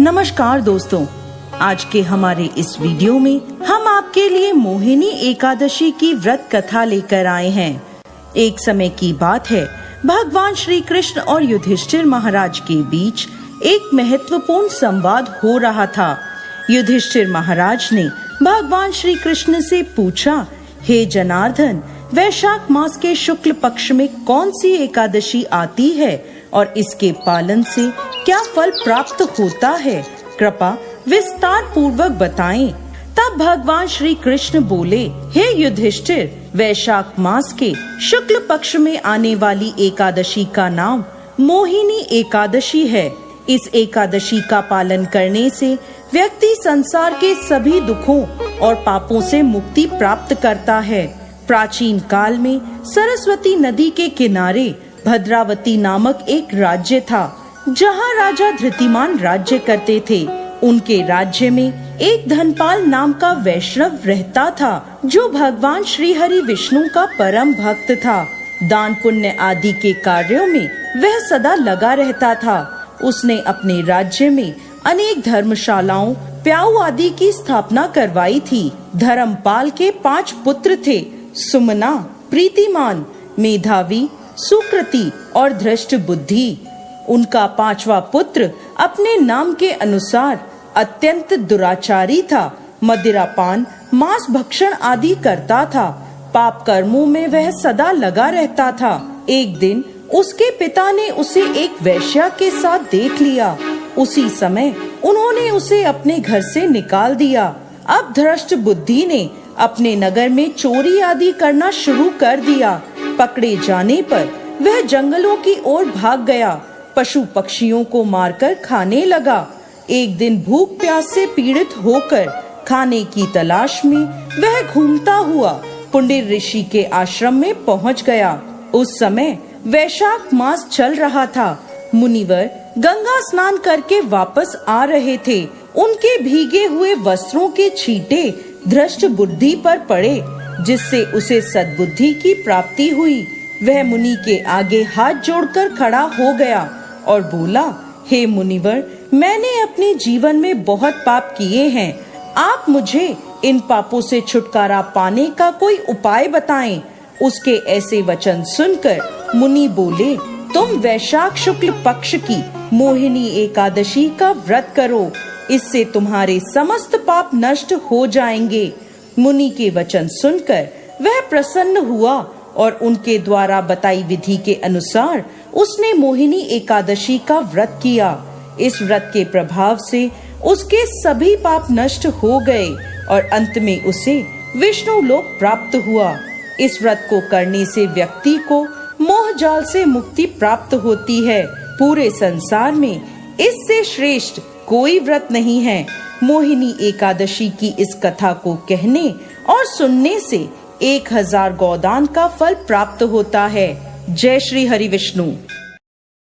नमस्कार दोस्तों, आज के हमारे इस वीडियो में हम आपके लिए मोहिनी एकादशी की व्रत कथा लेकर आए हैं। एक समय की बात है, भगवान श्री कृष्ण और युधिष्ठिर महाराज के बीच एक महत्वपूर्ण संवाद हो रहा था। युधिष्ठिर महाराज ने भगवान श्री कृष्ण से पूछा, हे जनार्दन, वैशाख मास के शुक्ल पक्ष में कौन सी एकादशी आती है और इसके पालन से क्या फल प्राप्त होता है? कृपा विस्तार पूर्वक बताएं। तब भगवान श्री कृष्ण बोले, हे युधिष्ठिर, वैशाख मास के शुक्ल पक्ष में आने वाली एकादशी का नाम मोहिनी एकादशी है। इस एकादशी का पालन करने से व्यक्ति संसार के सभी दुखों और पापों से मुक्ति प्राप्त करता है। प्राचीन काल में सरस्वती नदी के किनारे भद्रावती नामक एक राज्य था, जहाँ राजा धृतिमान राज्य करते थे। उनके राज्य में एक धनपाल नाम का वैष्णव रहता था, जो भगवान श्री हरि विष्णु का परम भक्त था। दान पुण्य आदि के कार्यों में वह सदा लगा रहता था। उसने अपने राज्य में अनेक धर्मशालाओं, प्याऊ आदि की स्थापना करवाई थी। धर्मपाल के 5 पुत्र थे, सुमना, प्रीतिमान, मेधावी, सुकृति और धृष्ट बुद्धि। उनका 5वां पुत्र अपने नाम के अनुसार अत्यंत दुराचारी था। मदिरापान, मांस भक्षण आदि करता था। पाप कर्मों में वह सदा लगा रहता था। एक दिन उसके पिता ने उसे एक वेश्या के साथ देख लिया। उसी समय उन्होंने उसे अपने घर से निकाल दिया। अब धृष्ट बुद्धि ने अपने नगर में चोरी आदि करना शुरू कर दिया। पकड़े जाने पर वह जंगलों की ओर भाग गया। पशु पक्षियों को मारकर खाने लगा। एक दिन भूख प्यास से पीड़ित होकर खाने की तलाश में वह घूमता हुआ पुंडिर ऋषि के आश्रम में पहुंच गया। उस समय वैशाख मास चल रहा था। मुनिवर गंगा स्नान करके वापस आ रहे थे। उनके भीगे हुए वस्त्रों के छींटे धृष्ट बुद्धि पर पड़े, जिससे उसे सद्बुद्धि की प्राप्ति हुई। वह मुनि के आगे हाथ जोड़कर खड़ा हो गया और बोला, हे मुनिवर, मैंने अपने जीवन में बहुत पाप किए हैं। आप मुझे इन पापों से छुटकारा पाने का कोई उपाय बताएं। उसके ऐसे वचन सुनकर मुनि बोले, तुम वैशाख शुक्ल पक्ष की मोहिनी एकादशी का व्रत करो। इससे तुम्हारे समस्त पाप नष्ट हो जाएंगे। मुनि के वचन सुनकर वह प्रसन्न हुआ और उनके द्वारा बताई विधि के अनुसार उसने मोहिनी एकादशी का व्रत किया। इस व्रत के प्रभाव से उसके सभी पाप नष्ट हो गए और अंत में उसे विष्णु लोक प्राप्त हुआ। इस व्रत को करने से व्यक्ति को मोह जाल से मुक्ति प्राप्त होती है। पूरे संसार में इससे श्रेष्ठ कोई व्रत नहीं है। मोहिनी एकादशी की इस कथा को कहने और सुनने से 1000 गोदान का फल प्राप्त होता है। जय श्री हरि विष्णु।